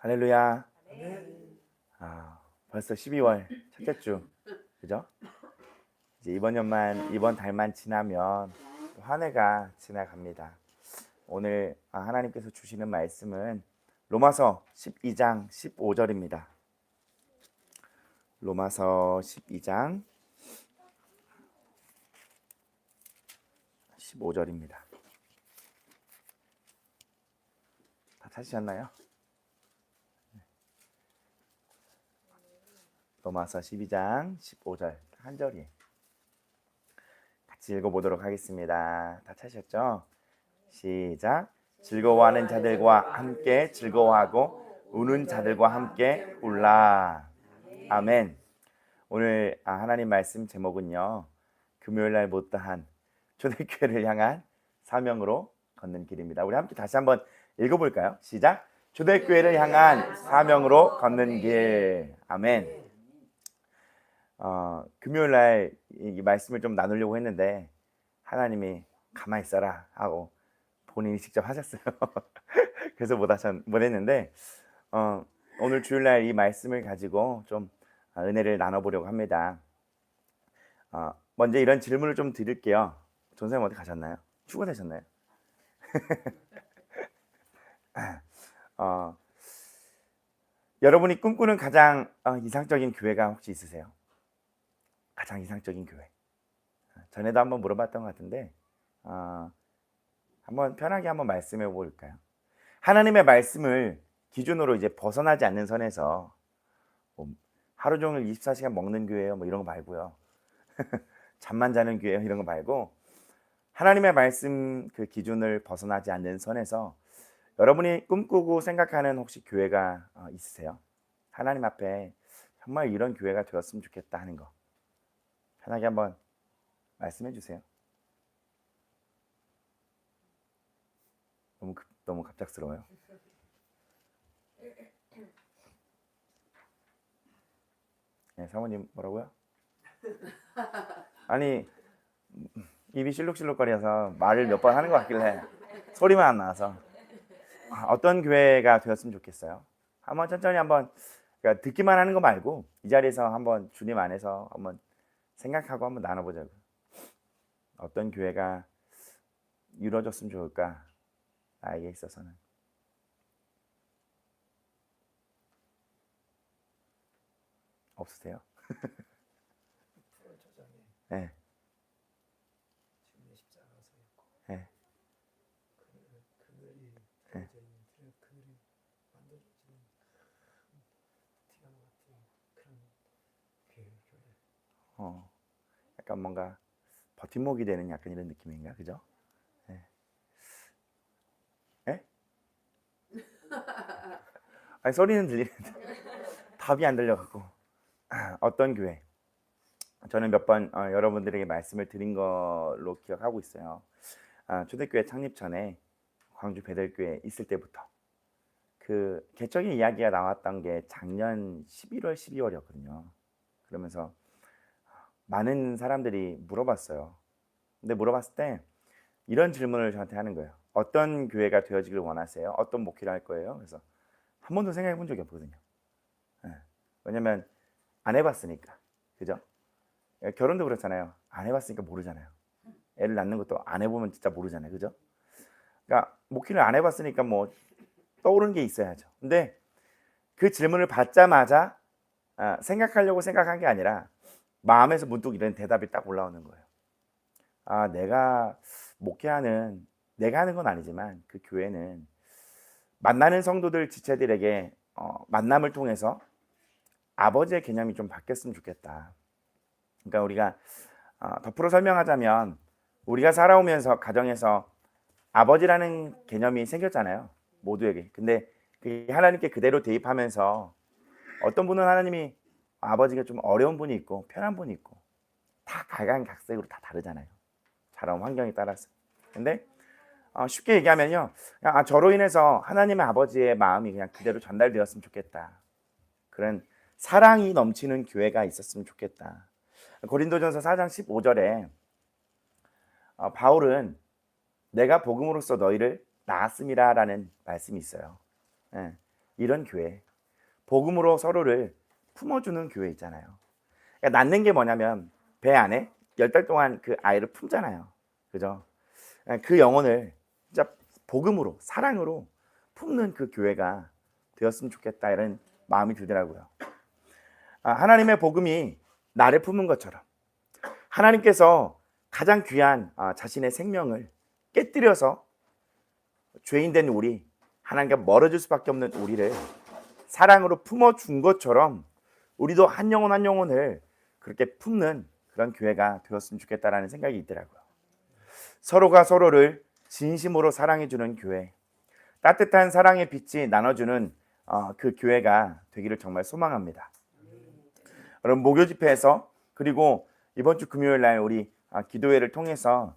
할렐루야. 벌써 12월 첫째 주, 그죠? 이제 이번 달만 지나면 또 한 해가 지나갑니다. 오늘 하나님께서 주시는 말씀은 로마서 12장 15절입니다. 로마서 12장 15절입니다. 다 찾으셨나요? 로마서 12장 15절 한 절이에요. 같이 읽어보도록 하겠습니다. 다 찾으셨죠? 시작. 즐거워하는 자들과 함께 즐거워하고 우는 자들과 함께 울라. 아멘. 오늘 하나님 말씀 제목은요, 금요일날 못다한 초대교회를 향한 사명으로 걷는 길입니다. 우리 함께 다시 한번 읽어볼까요? 시작. 초대교회를 향한 사명으로 걷는 길. 아멘. 금요일날 이 말씀을 좀 나누려고 했는데 하나님이 가만히 있어라 하고 본인이 직접 하셨어요. 그래서 못했는데 오늘 주일날 이 말씀을 가지고 좀 은혜를 나눠보려고 합니다. 먼저 이런 질문을 좀 드릴게요. 전사님 어디 가셨나요? 출근하셨나요? 여러분이 꿈꾸는 가장 이상적인 교회가 혹시 있으세요? 가장 이상적인 교회. 전에도 한번 물어봤던 것 같은데 한번 편하게 한번 말씀해 볼까요? 하나님의 말씀을 기준으로 이제 벗어나지 않는 선에서 하루 종일 24시간 먹는 교회요, 뭐 이런 거 말고요. 잠만 자는 교회요, 이런 거 말고 하나님의 말씀 그 기준을 벗어나지 않는 선에서 여러분이 꿈꾸고 생각하는 혹시 교회가 있으세요? 하나님 앞에 정말 이런 교회가 되었으면 좋겠다 하는 거 편하게 한번 말씀해 주세요. 너무 갑작스러워요. 네, 사모님 뭐라고요? 아니 입이 실룩실룩거려서 말을 몇 번 하는 것 같길래 소리만 안 나와서 어떤 교회가 되었으면 좋겠어요? 한번 천천히 한번 그러니까 듣기만 하는 거 말고 이 자리에서 한번 주님 안에서 한번 생각하고 한번 나눠보자고요. 어떤 교회가 이루어졌으면 좋을까? 나에게 있어서는. 없으세요? 네. 네. 네. 약간 뭔가 버팀목이 되는 약간 이런 느낌인가, 그죠? 네. 네? 아니 소리는 들리는데 답이 안 들려갖고 어떤 교회? 저는 몇 번 여러분들에게 말씀을 드린 걸로 기억하고 있어요. 초대교회 창립 전에 광주 베델교회 있을 때부터 그 개척의 이야기가 나왔던 게 작년 11월, 12월이었거든요. 그러면서 많은 사람들이 물어봤어요. 근데 물어봤을 때 이런 질문을 저한테 하는 거예요. 어떤 교회가 되어지길 원하세요? 어떤 목회를 할 거예요? 그래서 한 번도 생각해 본 적이 없거든요. 왜냐면 안 해봤으니까. 그죠? 결혼도 그렇잖아요. 안 해봤으니까 모르잖아요. 애를 낳는 것도 안 해보면 진짜 모르잖아요. 그죠? 그러니까 목회를 안 해봤으니까 뭐 떠오르는 게 있어야죠. 근데 그 질문을 받자마자 생각하려고 생각한 게 아니라 마음에서 문득 이런 대답이 딱 올라오는 거예요. 내가 목회하는 내가 하는 건 아니지만 그 교회는 만나는 성도들 지체들에게 만남을 통해서 아버지의 개념이 좀 바뀌었으면 좋겠다. 그러니까 우리가 덧풀어 설명하자면 우리가 살아오면서 가정에서 아버지라는 개념이 생겼잖아요. 모두에게. 근데 그 하나님께 그대로 대입하면서 어떤 분은 하나님이 아버지가 좀 어려운 분이 있고 편한 분이 있고 다 각양각색으로 다 다르잖아요. 자라온 환경에 따라서. 근데 쉽게 얘기하면요, 그냥 저로 인해서 하나님의 아버지의 마음이 그냥 그대로 전달되었으면 좋겠다. 그런 사랑이 넘치는 교회가 있었으면 좋겠다. 고린도전서 4장 15절에 바울은 내가 복음으로써 너희를 낳았음이라라는 말씀이 있어요. 예. 이런 교회, 복음으로 서로를 품어주는 교회 있잖아요. 그러니까 낳는 게 뭐냐면 배 안에 10달 동안 그 아이를 품잖아요. 그죠? 그 영혼을 진짜 복음으로, 사랑으로 품는 그 교회가 되었으면 좋겠다, 이런 마음이 들더라고요. 하나님의 복음이 나를 품은 것처럼 하나님께서 가장 귀한 자신의 생명을 깨뜨려서 죄인된 우리, 하나님과 멀어질 수밖에 없는 우리를 사랑으로 품어준 것처럼 우리도 한 영혼 한 영혼을 그렇게 품는 그런 교회가 되었으면 좋겠다라는 생각이 있더라고요. 서로가 서로를 진심으로 사랑해주는 교회, 따뜻한 사랑의 빛이 나눠주는 그 교회가 되기를 정말 소망합니다. 여러분, 목요 집회에서, 그리고 이번 주 금요일 날 우리 기도회를 통해서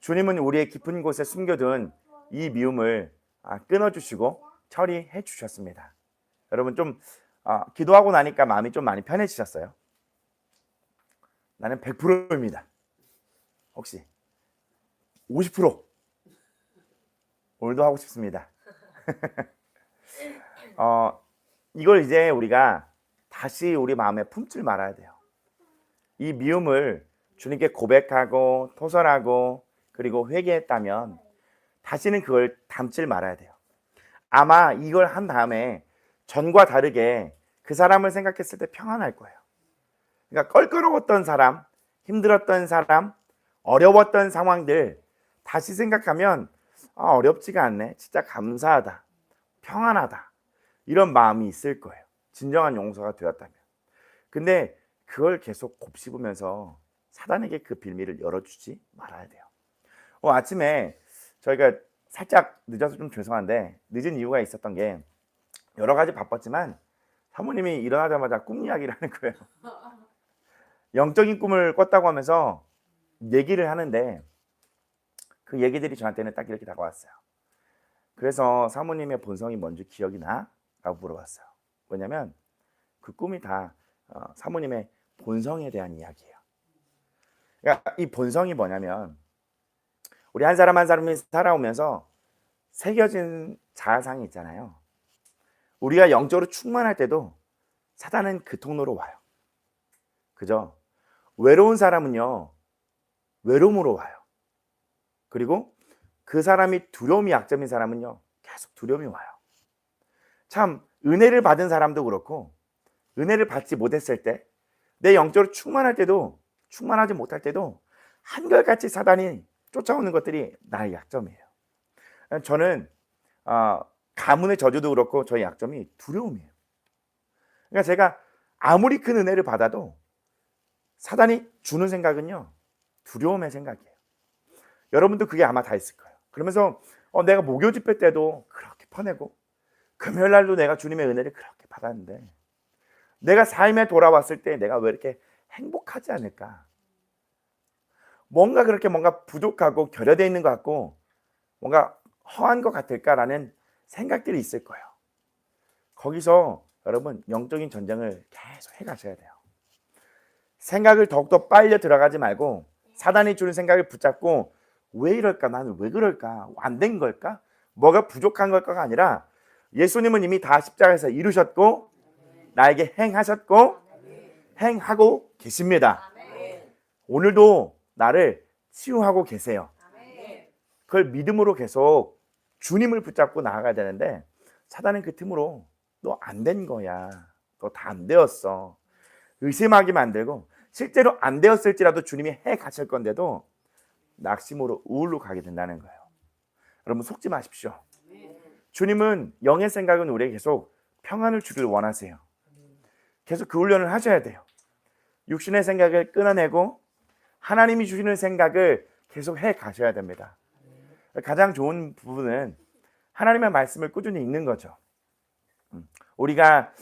주님은 우리의 깊은 곳에 숨겨둔 이 미움을 끊어주시고 처리해 주셨습니다. 여러분, 좀 기도하고 나니까 마음이 좀 많이 편해지셨어요? 나는 100%입니다. 혹시 50% 오늘도 하고 싶습니다. 이걸 이제 우리가 다시 우리 마음에 품질 말아야 돼요. 이 미움을 주님께 고백하고 토설하고 그리고 회개했다면 다시는 그걸 담질 말아야 돼요. 아마 이걸 한 다음에 전과 다르게 그 사람을 생각했을 때 평안할 거예요. 그러니까 껄끄러웠던 사람, 힘들었던 사람, 어려웠던 상황들 다시 생각하면 어렵지가 않네, 진짜 감사하다, 평안하다, 이런 마음이 있을 거예요. 진정한 용서가 되었다면. 근데 그걸 계속 곱씹으면서 사단에게 그 빌미를 열어주지 말아야 돼요. 아침에 저희가 살짝 늦어서 좀 죄송한데, 늦은 이유가 있었던 게 여러 가지 바빴지만 사모님이 일어나자마자 꿈 이야기를 하는 거예요. 영적인 꿈을 꿨다고 하면서 얘기를 하는데 그 얘기들이 저한테는 딱 이렇게 다가왔어요. 그래서 사모님의 본성이 뭔지 기억이 나? 라고 물어봤어요. 왜냐면 그 꿈이 다 사모님의 본성에 대한 이야기예요. 그러니까 이 본성이 뭐냐면, 우리 한 사람 한 사람이 살아오면서 새겨진 자아상이 있잖아요. 우리가 영적으로 충만할 때도 사단은 그 통로로 와요. 그죠? 외로운 사람은요, 외로움으로 와요. 그리고 그 사람이 두려움이 약점인 사람은요, 계속 두려움이 와요. 참 은혜를 받은 사람도 그렇고 은혜를 받지 못했을 때, 내 영적으로 충만할 때도 충만하지 못할 때도 한결같이 사단이 쫓아오는 것들이 나의 약점이에요. 저는 가문의 저주도 그렇고 저의 약점이 두려움이에요. 그러니까 제가 아무리 큰 은혜를 받아도 사단이 주는 생각은요, 두려움의 생각이에요. 여러분도 그게 아마 다 있을 거예요. 그러면서 내가 목요 집회 때도 그렇게 퍼내고 금요일 날도 내가 주님의 은혜를 그렇게 받았는데 내가 삶에 돌아왔을 때 내가 왜 이렇게 행복하지 않을까? 뭔가 부족하고 결여되어 있는 것 같고 뭔가 허한 것 같을까라는 생각들이 있을 거예요. 거기서 여러분, 영적인 전쟁을 계속 해가셔야 돼요. 생각을 더욱더 빨려 들어가지 말고 사단이 주는 생각을 붙잡고 왜 이럴까? 나는 왜 그럴까? 안 된 걸까? 뭐가 부족한 걸까가 아니라 예수님은 이미 다 십자가에서 이루셨고 나에게 행하셨고 행하고 계십니다. 오늘도 나를 치유하고 계세요. 그걸 믿음으로 계속 주님을 붙잡고 나아가야 되는데 사단은 그 틈으로 너 안 된 거야, 너 다 안 되었어, 의심하게 만들고 실제로 안 되었을지라도 주님이 해 가실 건데도 낙심으로 우울로 가게 된다는 거예요. 여러분, 속지 마십시오. 주님은 영의 생각은 우리에게 계속 평안을 주길 원하세요. 계속 그 훈련을 하셔야 돼요. 육신의 생각을 끊어내고 하나님이 주시는 생각을 계속 해 가셔야 됩니다. 가장 좋은 부분은 하나님의 말씀을 꾸준히 읽는 거죠. 우리가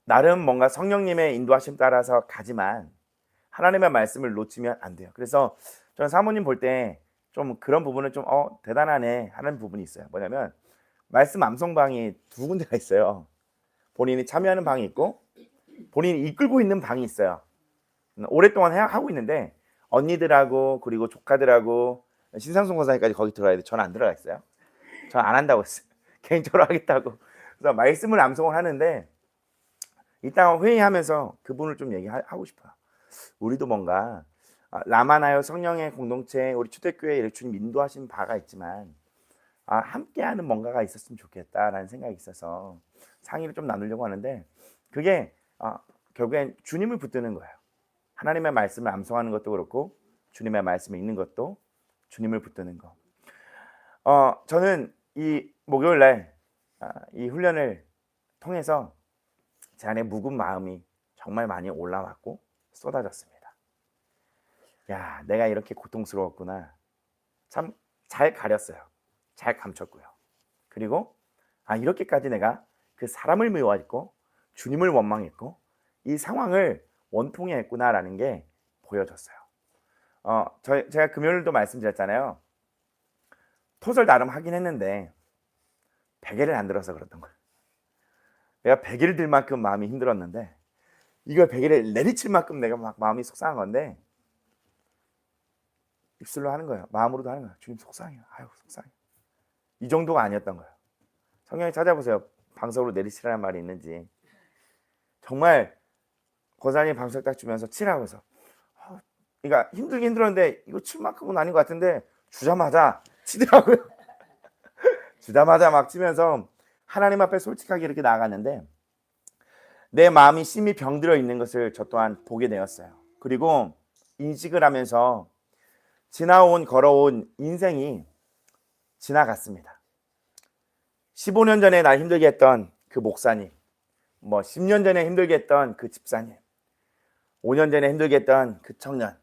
나름 뭔가 성령님의 인도하심 따라서 가지만 하나님의 말씀을 놓치면 안 돼요. 그래서 저는 사모님 볼 때 좀 그런 부분은 좀 대단하네 하는 부분이 있어요. 뭐냐면 말씀 암송방이 두 군데가 있어요. 본인이 참여하는 방이 있고 본인이 이끌고 있는 방이 있어요. 오랫동안 하고 있는데 언니들하고 그리고 조카들하고 신상송 권사님까지 거기 들어가야 돼. 저는 안 들어가 있어요. 저는 안 한다고 했어요. 개인적으로 하겠다고. 그래서 말씀을 암송을 하는데 이따가 회의하면서 그분을 좀 얘기하고 싶어요. 우리도 뭔가 라마나요 성령의 공동체 우리 초대교회 이렇게 주님 인도하신 바가 있지만 함께하는 뭔가가 있었으면 좋겠다라는 생각이 있어서 상의를 좀 나누려고 하는데 그게 결국엔 주님을 붙드는 거예요. 하나님의 말씀을 암송하는 것도 그렇고 주님의 말씀에 있는 것도 주님을 붙드는 거. 저는 이 목요일날 이 훈련을 통해서 제 안에 묵은 마음이 정말 많이 올라왔고 쏟아졌습니다. 야, 내가 이렇게 고통스러웠구나. 참 잘 가렸어요. 잘 감췄고요. 그리고 이렇게까지 내가 그 사람을 미워했고 주님을 원망했고 이 상황을 원통해 했구나라는 게 보여졌어요. 제가 금요일도 말씀드렸잖아요. 토설 나름 하긴 했는데 베개를 안 들어서 그랬던 거예요. 내가 베개를 들 만큼 마음이 힘들었는데 이걸 베개를 내리칠 만큼 내가 막 마음이 속상한 건데 입술로 하는 거예요. 마음으로도 하는 거예요. 주님 속상해요. 아유 속상해. 이 정도가 아니었던 거예요. 성경에 찾아보세요. 방석으로 내리치라는 말이 있는지. 정말 권사님 방석 딱 주면서 치라고 해서 그러니까 힘들긴 힘들었는데 이거 칠 만큼은 아닌 것 같은데 주자마자 치더라고요. 주자마자 막 치면서 하나님 앞에 솔직하게 이렇게 나아갔는데 내 마음이 심히 병들어 있는 것을 저 또한 보게 되었어요. 그리고 인식을 하면서 걸어온 인생이 지나갔습니다. 15년 전에 날 힘들게 했던 그 목사님, 10년 전에 힘들게 했던 그 집사님, 5년 전에 힘들게 했던 그 청년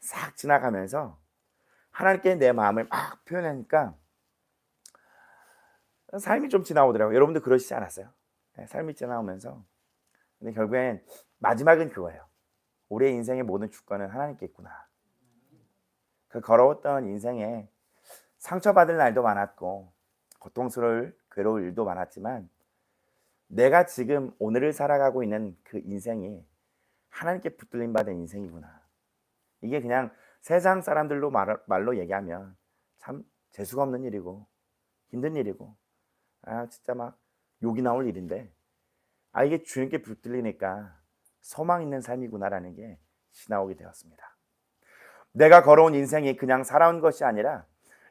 싹 지나가면서 하나님께 내 마음을 막 표현하니까 삶이 좀 지나오더라고요. 여러분들 그러시지 않았어요? 네, 삶이 지나오면서 근데 결국엔 마지막은 그거예요. 우리의 인생의 모든 주권은 하나님께 있구나. 그 걸어왔던 인생에 상처받을 날도 많았고 고통스러울 괴로울 일도 많았지만 내가 지금 오늘을 살아가고 있는 그 인생이 하나님께 붙들림 받은 인생이구나. 이게 그냥 세상 사람들로 말로 얘기하면 참 재수가 없는 일이고 힘든 일이고 진짜 막 욕이 나올 일인데 이게 주님께 붙들리니까 소망 있는 삶이구나라는 게 지나오게 되었습니다. 내가 걸어온 인생이 그냥 살아온 것이 아니라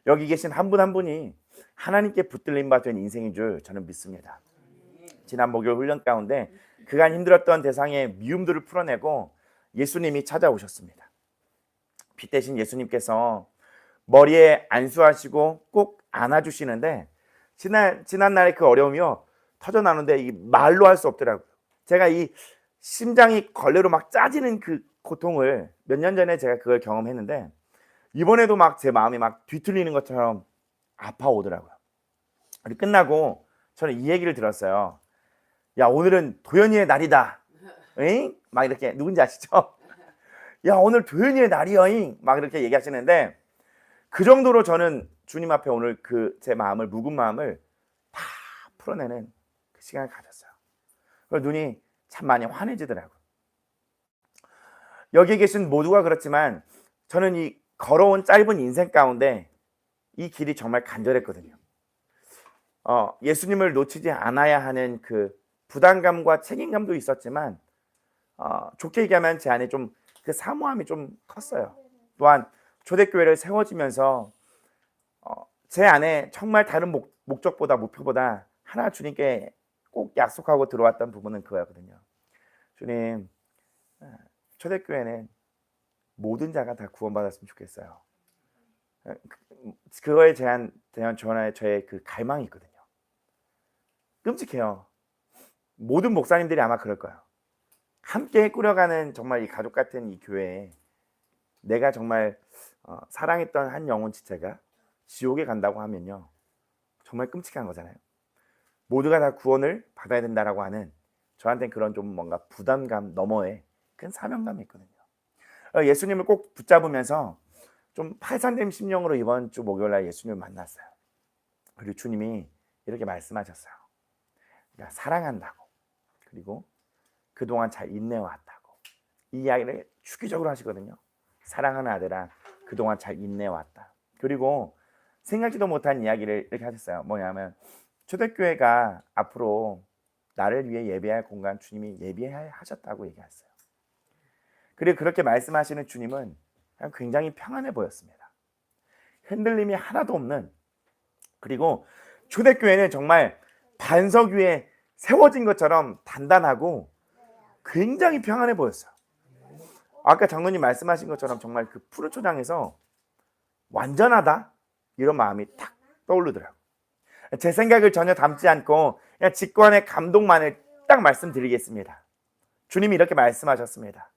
여기 계신 한 분 한 분이 하나님께 붙들림 받은 인생인 줄 저는 믿습니다. 지난 목요일 훈련 가운데 그간 힘들었던 대상의 미움들을 풀어내고 예수님이 찾아오셨습니다. 피 대신 예수님께서 머리에 안수하시고 꼭 안아주시는데 지난날의 그 어려움이요 터져나오는데 이 말로 할 수 없더라고요. 제가 이 심장이 걸레로 막 짜지는 그 고통을 몇 년 전에 제가 그걸 경험했는데 이번에도 막 제 마음이 막 뒤틀리는 것처럼 아파오더라고요. 끝나고 저는 이 얘기를 들었어요. 야, 오늘은 도연이의 날이다. 응? 막 이렇게 누군지 아시죠? 야, 오늘 도연이의 날이여잉. 막 이렇게 얘기하시는데 그 정도로 저는 주님 앞에 오늘 그 제 마음을 묵은 마음을 다 풀어내는 그 시간을 가졌어요. 그래서 눈이 참 많이 환해지더라고요. 여기 계신 모두가 그렇지만 저는 이 걸어온 짧은 인생 가운데 이 길이 정말 간절했거든요. 예수님을 놓치지 않아야 하는 그 부담감과 책임감도 있었지만 좋게 얘기하면 제 안에 좀 그 사모함이 좀 컸어요. 또한 초대교회를 세워지면서 제 안에 정말 다른 목적보다 목표보다 하나 주님께 꼭 약속하고 들어왔던 부분은 그거였거든요. 주님, 초대교회는 모든 자가 다 구원받았으면 좋겠어요. 그거에 대한 저의 그 갈망이 있거든요. 끔찍해요. 모든 목사님들이 아마 그럴 거예요. 함께 꾸려가는 정말 이 가족 같은 이 교회에 내가 정말 사랑했던 한 영혼 지체가 지옥에 간다고 하면요 정말 끔찍한 거잖아요. 모두가 다 구원을 받아야 된다라고 하는 저한테는 그런 좀 뭔가 부담감 너머에 큰 사명감이 있거든요. 예수님을 꼭 붙잡으면서 좀 파산된 심령으로 이번 주 목요일날 예수님을 만났어요. 그리고 주님이 이렇게 말씀하셨어요. 그러니까 사랑한다고, 그리고 그동안 잘 인내해왔다고. 이 이야기를 주기적으로 하시거든요. 사랑하는 아들아, 그동안 잘 인내해왔다. 그리고 생각지도 못한 이야기를 이렇게 하셨어요. 뭐냐면 초대교회가 앞으로 나를 위해 예배할 공간 주님이 예비하셨다고 얘기했어요. 그리고 그렇게 말씀하시는 주님은 굉장히 평안해 보였습니다. 흔들림이 하나도 없는, 그리고 초대교회는 정말 반석 위에 세워진 것처럼 단단하고 굉장히 평안해 보였어요. 아까 장로님 말씀하신 것처럼 정말 그 푸른 초장에서 완전하다 이런 마음이 탁 떠오르더라고요. 제 생각을 전혀 담지 않고 그냥 직관의 감동만을 딱 말씀드리겠습니다. 주님이 이렇게 말씀하셨습니다.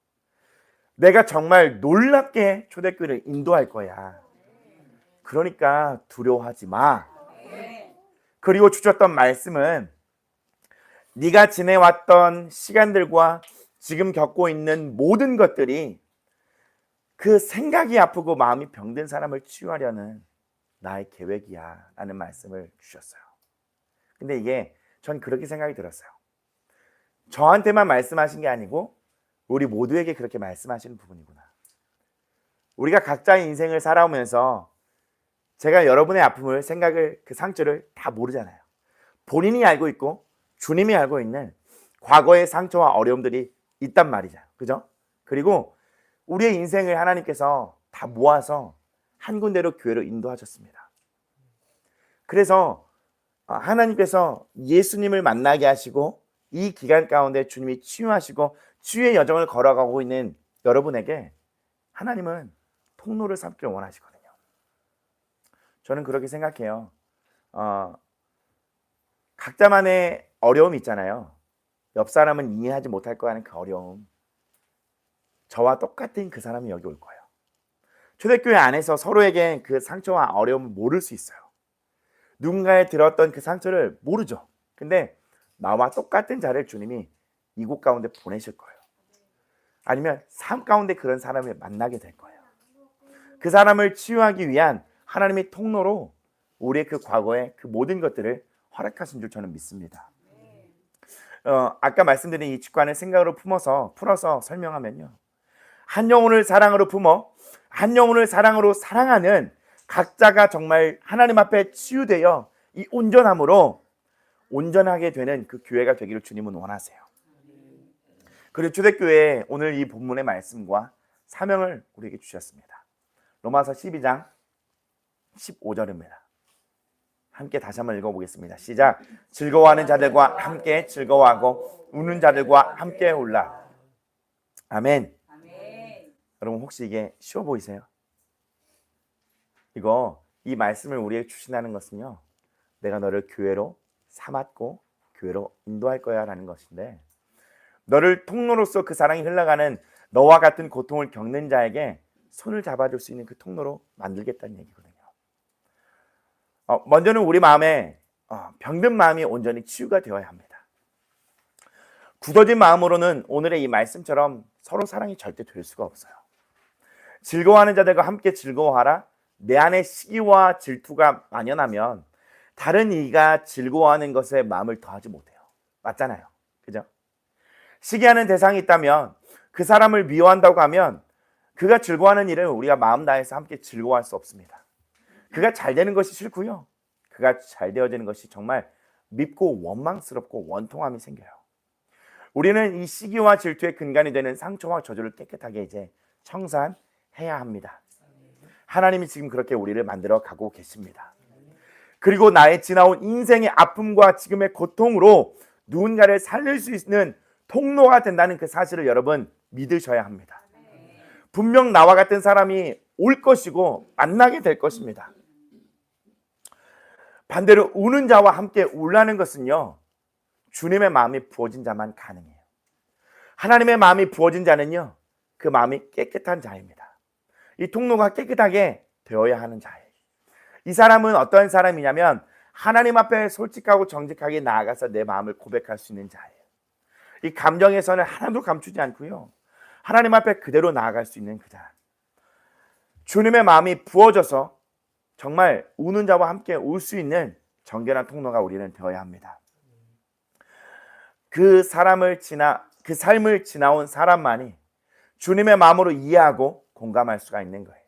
내가 정말 놀랍게 초대교회를 인도할 거야. 그러니까 두려워하지 마. 그리고 주셨던 말씀은 네가 지내왔던 시간들과 지금 겪고 있는 모든 것들이 그 생각이 아프고 마음이 병든 사람을 치유하려는 나의 계획이야 라는 말씀을 주셨어요. 근데 이게 전 그렇게 생각이 들었어요. 저한테만 말씀하신 게 아니고 우리 모두에게 그렇게 말씀하시는 부분이구나. 우리가 각자의 인생을 살아오면서 제가 여러분의 아픔을, 생각을, 그 상처를 다 모르잖아요. 본인이 알고 있고 주님이 알고 있는 과거의 상처와 어려움들이 있단 말이죠. 그죠? 그리고 우리의 인생을 하나님께서 다 모아서 한 군데로 교회로 인도하셨습니다. 그래서 하나님께서 예수님을 만나게 하시고 이 기간 가운데 주님이 치유하시고 치유의 여정을 걸어가고 있는 여러분에게 하나님은 통로를 삼기를 원하시거든요. 저는 그렇게 생각해요. 각자만의 어려움이 있잖아요. 옆 사람은 이해하지 못할 거 하는 그 어려움. 저와 똑같은 그 사람이 여기 올 거예요. 초대교회 안에서 서로에게 그 상처와 어려움을 모를 수 있어요. 누군가에 들었던 그 상처를 모르죠. 근데 나와 똑같은 자를 주님이 이곳 가운데 보내실 거예요. 아니면 삶 가운데 그런 사람을 만나게 될 거예요. 그 사람을 치유하기 위한 하나님의 통로로 우리의 그 과거의 그 모든 것들을 허락하신 줄 저는 믿습니다. 아까 말씀드린 이 직관을 생각으로 풀어서 설명하면요. 한 영혼을 사랑으로 품어 한 영혼을 사랑으로 사랑하는 각자가 정말 하나님 앞에 치유되어 이 온전함으로 온전하게 되는 그 교회가 되기를 주님은 원하세요. 그리고 초대교회에 오늘 이 본문의 말씀과 사명을 우리에게 주셨습니다. 로마서 12장 15절입니다. 함께 다시 한번 읽어보겠습니다. 시작. 즐거워하는 자들과 함께 즐거워하고 우는 자들과 함께 울라. 아멘. 여러분 혹시 이게 쉬워 보이세요? 이 말씀을 우리에게 주신다는 것은요, 내가 너를 교회로 삼았고 교회로 인도할 거야 라는 것인데, 너를 통로로서 그 사랑이 흘러가는 너와 같은 고통을 겪는 자에게 손을 잡아줄 수 있는 그 통로로 만들겠다는 얘기거든요. 먼저는 우리 마음에 병든 마음이 온전히 치유가 되어야 합니다. 굳어진 마음으로는 오늘의 이 말씀처럼 서로 사랑이 절대 될 수가 없어요. 즐거워하는 자들과 함께 즐거워하라. 내 안에 시기와 질투가 만연하면 다른 이가 즐거워하는 것에 마음을 더하지 못해요. 맞잖아요. 그죠? 시기하는 대상이 있다면 그 사람을 미워한다고 하면 그가 즐거워하는 일을 우리가 마음 다해서 함께 즐거워할 수 없습니다. 그가 잘 되는 것이 싫고요. 그가 잘 되어지는 것이 정말 밉고 원망스럽고 원통함이 생겨요. 우리는 이 시기와 질투의 근간이 되는 상처와 저주를 깨끗하게 이제 청산해야 합니다. 하나님이 지금 그렇게 우리를 만들어 가고 계십니다. 그리고 나의 지나온 인생의 아픔과 지금의 고통으로 누군가를 살릴 수 있는 통로가 된다는 그 사실을 여러분 믿으셔야 합니다. 분명 나와 같은 사람이 올 것이고 만나게 될 것입니다. 반대로 우는 자와 함께 울라는 것은요, 주님의 마음이 부어진 자만 가능해요. 하나님의 마음이 부어진 자는요, 그 마음이 깨끗한 자입니다. 이 통로가 깨끗하게 되어야 하는 자예요. 이 사람은 어떤 사람이냐면 하나님 앞에 솔직하고 정직하게 나아가서 내 마음을 고백할 수 있는 자예요. 이 감정에서는 하나도 감추지 않고요, 하나님 앞에 그대로 나아갈 수 있는 그 자. 주님의 마음이 부어져서 정말 우는 자와 함께 울 수 있는 정결한 통로가 우리는 되어야 합니다. 그 삶을 지나온 사람만이 주님의 마음으로 이해하고 공감할 수가 있는 거예요.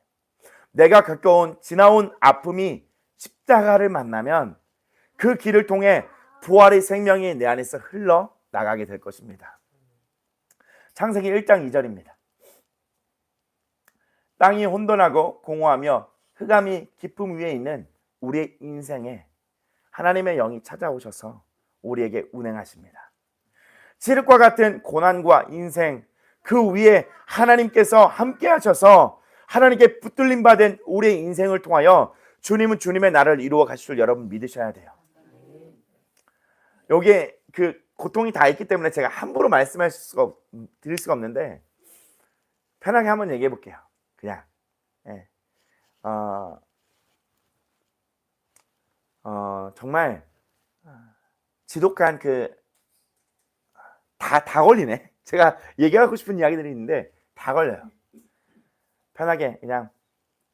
내가 겪어온 지나온 아픔이 십자가를 만나면 그 길을 통해 부활의 생명이 내 안에서 흘러나가게 될 것입니다. 창세기 1장 2절입니다. 땅이 혼돈하고 공허하며 흑암이 깊음 위에 있는 우리의 인생에 하나님의 영이 찾아오셔서 우리에게 운행하십니다. 칠흑과 같은 고난과 인생 그 위에 하나님께서 함께 하셔서 하나님께 붙들림 받은 우리의 인생을 통하여 주님은 주님의 나라를 이루어 가실 줄 여러분 믿으셔야 돼요. 여기에 그 고통이 다 있기 때문에 제가 함부로 드릴 수가 없는데 편하게 한번 얘기해 볼게요. 그냥 정말 지독한 다 걸리네. 제가 얘기하고 싶은 이야기들이 있는데 다 걸려요. 편하게 그냥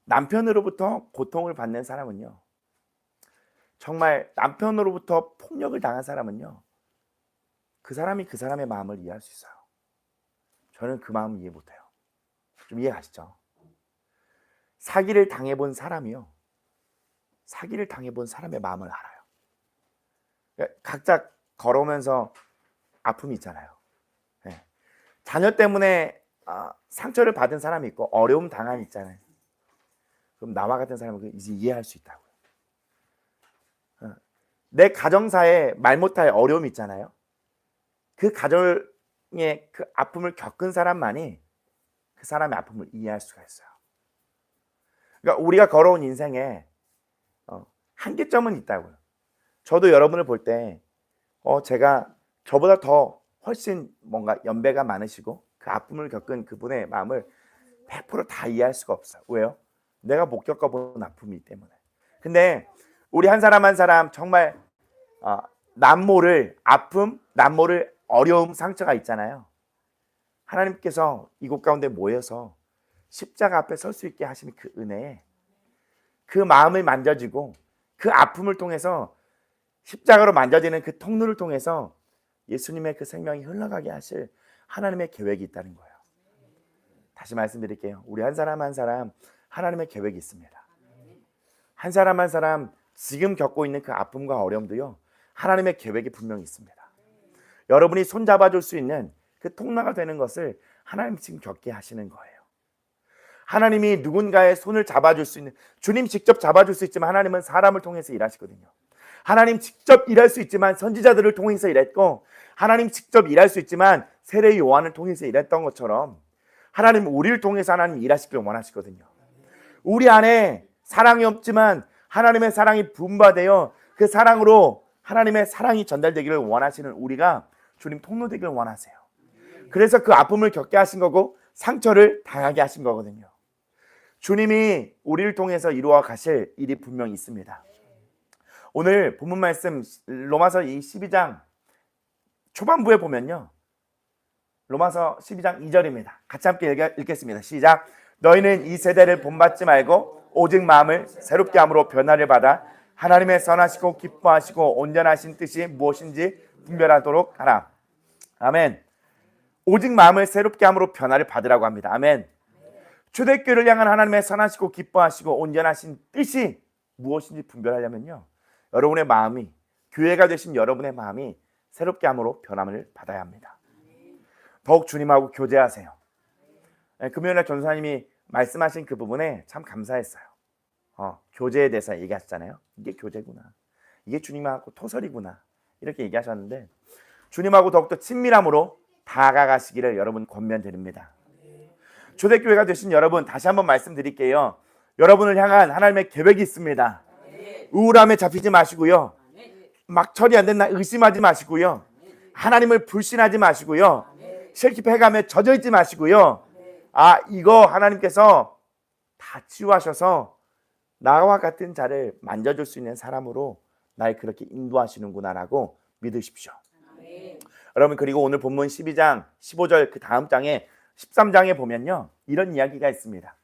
남편으로부터 고통을 받는 사람은요, 정말 남편으로부터 폭력을 당한 사람은요, 그 사람이 그 사람의 마음을 이해할 수 있어요. 저는 그 마음을 이해 못해요. 좀 이해가시죠? 사기를 당해본 사람이요, 사기를 당해본 사람의 마음을 알아요. 그러니까 각자 걸어오면서 아픔이 있잖아요. 네. 자녀 때문에 상처를 받은 사람이 있고 어려움 당한 있잖아요. 그럼 나와 같은 사람은 이제 이해할 수 있다고요. 내 가정사에 말 못할 어려움이 있잖아요. 그 가정의 그 아픔을 겪은 사람만이 그 사람의 아픔을 이해할 수가 있어요. 그러니까 우리가 걸어온 인생에 한계점은 있다고요. 저도 여러분을 볼 때 제가 저보다 더 훨씬 뭔가 연배가 많으시고 그 아픔을 겪은 그분의 마음을 100% 다 이해할 수가 없어요. 왜요? 내가 못 겪어본 아픔이기 때문에. 근데 우리 한 사람 한 사람 정말 남모를 아픔, 남모를 어려움, 상처가 있잖아요. 하나님께서 이곳 가운데 모여서 십자가 앞에 설 수 있게 하시는 그 은혜에 그 마음을 만져지고 그 아픔을 통해서 십자가로 만져지는 그 통로를 통해서 예수님의 그 생명이 흘러가게 하실 하나님의 계획이 있다는 거예요. 다시 말씀드릴게요. 우리 한 사람 한 사람 하나님의 계획이 있습니다. 한 사람 한 사람 지금 겪고 있는 그 아픔과 어려움도요, 하나님의 계획이 분명히 있습니다. 여러분이 손잡아줄 수 있는 그 통로가 되는 것을 하나님 지금 겪게 하시는 거예요. 하나님이 누군가의 손을 잡아줄 수 있는, 주님 직접 잡아줄 수 있지만 하나님은 사람을 통해서 일하시거든요. 하나님 직접 일할 수 있지만 선지자들을 통해서 일했고, 하나님 직접 일할 수 있지만 세례 요한을 통해서 일했던 것처럼 하나님은 우리를 통해서 하나님 일하시길 원하시거든요. 우리 안에 사랑이 없지만 하나님의 사랑이 분바되어 그 사랑으로 하나님의 사랑이 전달되기를 원하시는 우리가 주님 통로 되기를 원하세요. 그래서 그 아픔을 겪게 하신 거고 상처를 당하게 하신 거거든요. 주님이 우리를 통해서 이루어 가실 일이 분명히 있습니다. 오늘 본문 말씀 로마서 이 12장 초반부에 보면요, 로마서 12장 2절입니다. 같이 함께 읽겠습니다. 시작. 너희는 이 세대를 본받지 말고 오직 마음을 새롭게 함으로 변화를 받아 하나님의 선하시고 기뻐하시고 온전하신 뜻이 무엇인지 분별하도록 하라. 아멘. 오직 마음을 새롭게 함으로 변화를 받으라고 합니다. 아멘. 초대교회를 향한 하나님의 선하시고 기뻐하시고 온전하신 뜻이 무엇인지 분별하려면요, 여러분의 마음이, 교회가 되신 여러분의 마음이 새롭게 함으로 변함을 받아야 합니다. 더욱 주님하고 교제하세요. 금요일날 전도사님이 말씀하신 그 부분에 참 감사했어요. 교제에 대해서 얘기하셨잖아요. 이게 교제구나, 이게 주님하고 토설이구나, 이렇게 얘기하셨는데 주님하고 더욱더 친밀함으로 다가가시기를 여러분 권면드립니다. 초대교회가 되신 여러분, 다시 한번 말씀드릴게요. 여러분을 향한 하나님의 계획이 있습니다. 우울함에 잡히지 마시고요, 막 처리 안 된다 의심하지 마시고요, 하나님을 불신하지 마시고요, 실패감에 젖어있지 마시고요, 이거 하나님께서 다 치유하셔서 나와 같은 자를 만져줄 수 있는 사람으로 날 그렇게 인도하시는구나라고 믿으십시오. 여러분, 그리고 오늘 본문 12장 15절 그 다음 장에 13장에 보면요, 이런 이야기가 있습니다.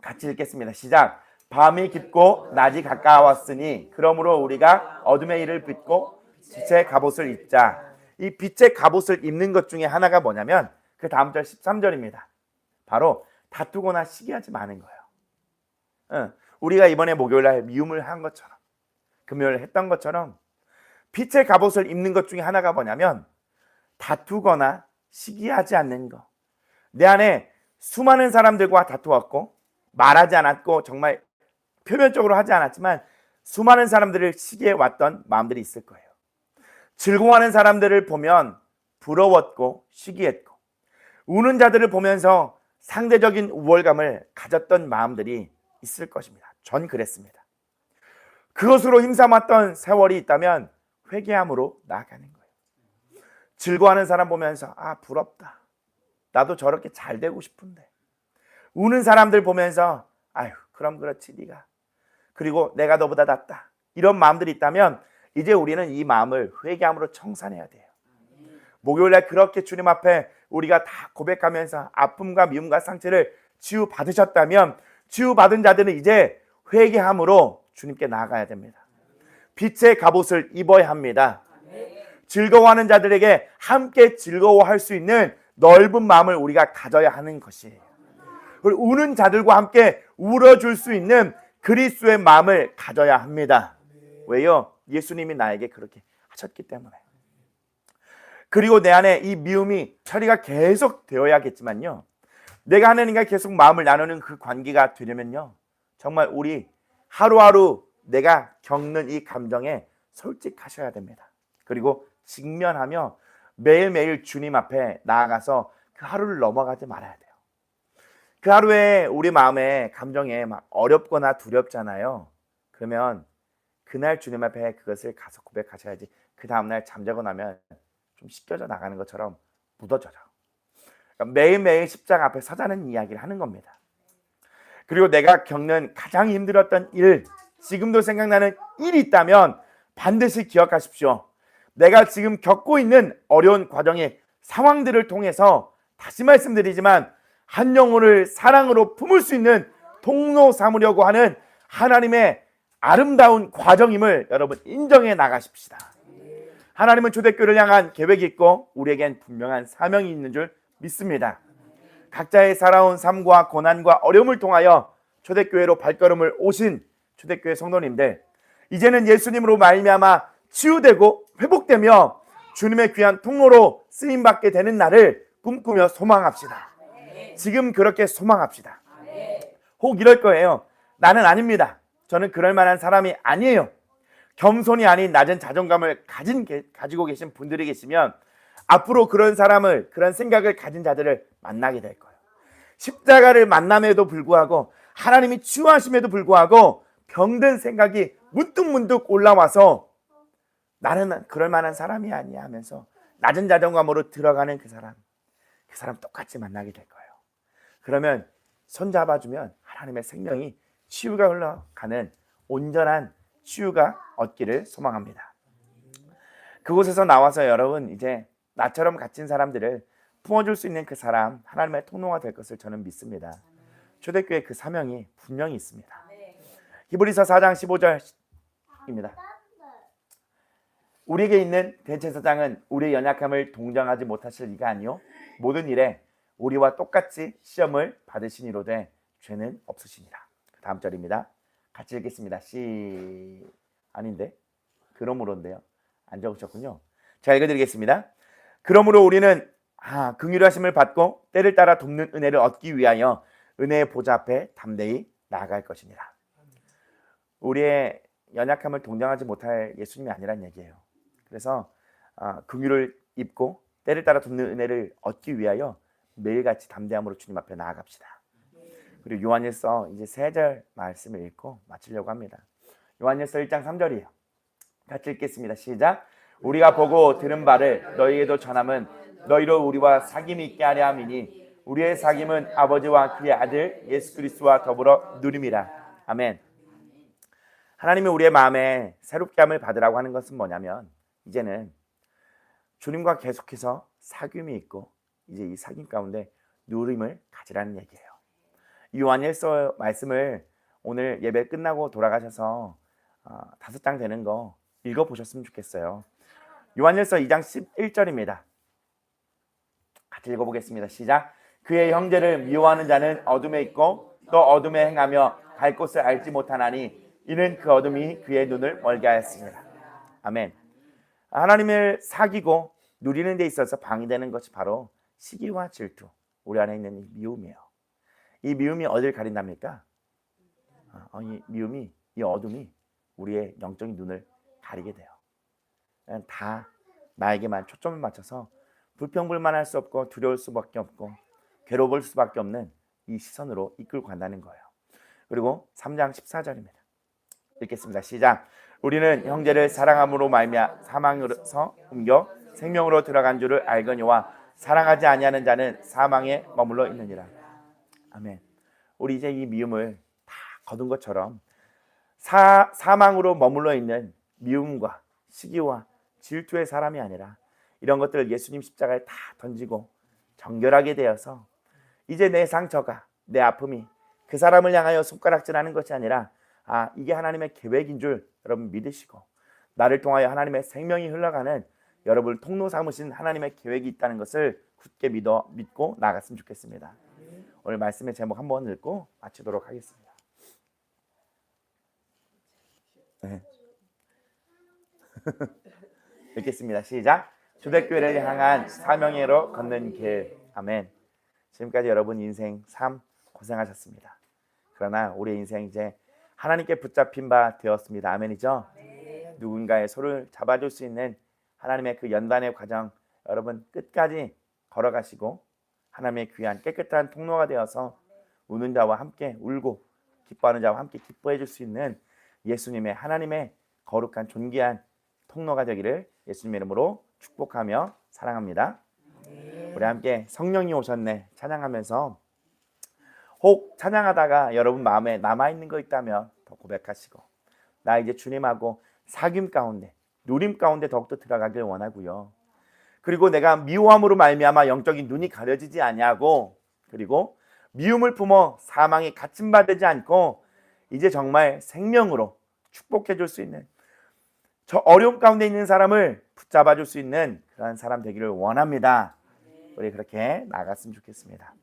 같이 읽겠습니다. 시작. 밤이 깊고 낮이 가까웠으니 그러므로 우리가 어둠의 일을 빗고 빛의 갑옷을 입자. 이 빛의 갑옷을 입는 것 중에 하나가 뭐냐면 그 다음 절 13절입니다. 바로 다투거나 시기하지 마는 거예요. 우리가 이번에 목요일날 미움을 한 것처럼 금요일 했던 것처럼 빛의 갑옷을 입는 것 중에 하나가 뭐냐면 다투거나 시기하지 않는 것. 내 안에 수많은 사람들과 다투었고 말하지 않았고 정말 표면적으로 하지 않았지만 수많은 사람들을 시기해 왔던 마음들이 있을 거예요. 즐거워하는 사람들을 보면 부러웠고 시기했고 우는 자들을 보면서 상대적인 우월감을 가졌던 마음들이 있을 것입니다. 전 그랬습니다. 그것으로 힘삼았던 세월이 있다면 회개함으로 나아가는 거예요. 즐거워하는 사람 보면서 부럽다. 나도 저렇게 잘 되고 싶은데. 우는 사람들 보면서 아유 그럼 그렇지 네가. 그리고 내가 너보다 낫다. 이런 마음들이 있다면 이제 우리는 이 마음을 회개함으로 청산해야 돼요. 목요일날 그렇게 주님 앞에 우리가 다 고백하면서 아픔과 미움과 상처를 치유받으셨다면 치유받은 자들은 이제 회개함으로 주님께 나아가야 됩니다. 빛의 갑옷을 입어야 합니다. 즐거워하는 자들에게 함께 즐거워할 수 있는 넓은 마음을 우리가 가져야 하는 것이에요. 그리고 우는 자들과 함께 울어줄 수 있는 그리스도의 마음을 가져야 합니다. 왜요? 예수님이 나에게 그렇게 하셨기 때문에. 그리고 내 안에 이 미움이 처리가 계속 되어야겠지만요. 내가 하나님과 계속 마음을 나누는 그 관계가 되려면요. 정말 우리 하루하루 내가 겪는 이 감정에 솔직하셔야 됩니다. 그리고 직면하며 매일매일 주님 앞에 나아가서 그 하루를 넘어가지 말아야 돼요. 그 하루에 우리 마음에 감정에 막 어렵거나 두렵잖아요. 그러면 그날 주님 앞에 그것을 가서 고백하셔야지 그 다음날 잠자고 나면 좀 씻겨져 나가는 것처럼 묻어져요. 그러니까 매일매일 십자가 앞에 서자는 이야기를 하는 겁니다. 그리고 내가 겪는 가장 힘들었던 일, 지금도 생각나는 일이 있다면 반드시 기억하십시오. 내가 지금 겪고 있는 어려운 과정의 상황들을 통해서 다시 말씀드리지만 한 영혼을 사랑으로 품을 수 있는 통로 삼으려고 하는 하나님의 아름다운 과정임을 여러분 인정해 나가십시다. 하나님은 초대교회를 향한 계획이 있고 우리에겐 분명한 사명이 있는 줄 믿습니다. 각자의 살아온 삶과 고난과 어려움을 통하여 초대교회로 발걸음을 오신 초대교회 성도님들, 이제는 예수님으로 말미암아 치유되고 회복되며 주님의 귀한 통로로 쓰임받게 되는 날을 꿈꾸며 소망합시다. 지금 그렇게 소망합시다. 혹 이럴 거예요. 나는 아닙니다. 저는 그럴 만한 사람이 아니에요. 겸손이 아닌 낮은 자존감을 가지고 계신 분들이 계시면 앞으로 그런 사람을, 그런 생각을 가진 자들을 만나게 될 거예요. 십자가를 만남에도 불구하고 하나님이 치유하심에도 불구하고 병든 생각이 문득문득 올라와서 나는 그럴 만한 사람이 아니야 하면서 낮은 자존감으로 들어가는 그 사람 똑같이 만나게 될 거예요. 그러면 손 잡아주면 하나님의 생명이 치유가 흘러가는 온전한 치유가 얻기를 소망합니다. 그곳에서 나와서 여러분 이제 나처럼 갇힌 사람들을 품어줄 수 있는 그 사람, 하나님의 통로가 될 것을 저는 믿습니다. 초대교회 그 사명이 분명히 있습니다. 히브리서 4장 15절입니다. 우리에게 있는 대제사장은 우리의 연약함을 동정하지 못하실 이가 아니요 모든 일에 우리와 똑같이 시험을 받으시니로되 죄는 없으시니라. 다음 절입니다. 같이 읽겠습니다. 아닌데 그러므로인데요. 안 적으셨군요. 자, 읽어드리겠습니다. 그러므로 우리는 긍휼하심을 받고 때를 따라 돕는 은혜를 얻기 위하여 은혜의 보좌 앞에 담대히 나아갈 것이니라. 우리의 연약함을 동정하지 못할 예수님이 아니란 얘기예요. 그래서 긍휼을 입고 때를 따라 돕는 은혜를 얻기 위하여 매일같이 담대함으로 주님 앞에 나아갑시다. 그리고 요한일서 이제 3절 말씀을 읽고 마치려고 합니다. 요한일서 1장 3절이에요. 같이 읽겠습니다. 시작. 우리가 보고 들은 바를 너희에게도 전함은 너희로 우리와 사귐이 있게 하려 함이니 우리의 사귐은 아버지와 그의 아들 예수 그리스도와 더불어 누림이라. 아멘. 하나님이 우리의 마음에 새롭게 함을 받으라고 하는 것은 뭐냐면 이제는 주님과 계속해서 사귐이 있고 이제 이 사귐 가운데 누림을 가지라는 얘기예요. 이 요한일서 말씀을 오늘 예배 끝나고 돌아가셔서 5장 되는 거 읽어보셨으면 좋겠어요. 요한일서 2장 11절입니다. 같이 읽어보겠습니다. 시작. 그의 형제를 미워하는 자는 어둠에 있고 또 어둠에 행하며 갈 곳을 알지 못하나니 이는 그 어둠이 그의 눈을 멀게 하였습니다. 아멘. 하나님을 사귀고 누리는 데 있어서 방해되는 것이 바로 시기와 질투, 우리 안에 있는 이 미움이에요. 이 미움이 어딜 가린답니까? 이 미움이, 이 어둠이 우리의 영적인 눈을 가리게 돼요. 다 나에게만 초점을 맞춰서 불평불만할 수 없고 두려울 수밖에 없고 괴로울 수밖에 없는 이 시선으로 이끌고 간다는 거예요. 그리고 3장 14절입니다. 읽겠습니다. 시작. 우리는 형제를 사랑함으로 말미암아 사망으로서 옮겨 생명으로 들어간 줄을 알거니와 사랑하지 아니하는 자는 사망에 머물러 있느니라. 아멘. 우리 이제 이 미움을 다 거둔 것처럼 사망으로 머물러 있는 미움과 시기와 질투의 사람이 아니라 이런 것들을 예수님 십자가에 다 던지고 정결하게 되어서 이제 내 상처가, 내 아픔이 그 사람을 향하여 손가락질하는 것이 아니라 이게 하나님의 계획인 줄 여러분 믿으시고 나를 통하여 하나님의 생명이 흘러가는 여러분을 통로 삼으신 하나님의 계획이 있다는 것을 굳게 믿고 나갔으면 좋겠습니다. 오늘 말씀의 제목 한번 읽고 마치도록 하겠습니다. 네. 읽겠습니다. 시작. 초대교회를 향한 사명으로 걷는 길. 아멘. 지금까지 여러분 인생 삶 고생하셨습니다. 그러나 우리의 인생 이제 하나님께 붙잡힌 바 되었습니다. 아멘이죠? 네. 누군가의 손을 잡아줄 수 있는 하나님의 그 연단의 과정 여러분 끝까지 걸어가시고 하나님의 귀한 깨끗한 통로가 되어서 우는 자와 함께 울고 기뻐하는 자와 함께 기뻐해 줄 수 있는 예수님의 하나님의 거룩한 존귀한 통로가 되기를 예수님의 이름으로 축복하며 사랑합니다. 우리 함께 성령이 오셨네 찬양하면서 혹 찬양하다가 여러분 마음에 남아있는 거 있다면 더 고백하시고 나 이제 주님하고 사귐 가운데 누림 가운데 더욱더 들어가길 원하고요. 그리고 내가 미워함으로 말미암아 영적인 눈이 가려지지 아니하고 그리고 미움을 품어 사망에 갇힘받지 않고 이제 정말 생명으로 축복해 줄 수 있는 저 어려움 가운데 있는 사람을 붙잡아 줄 수 있는 그런 사람 되기를 원합니다. 우리 그렇게 나갔으면 좋겠습니다.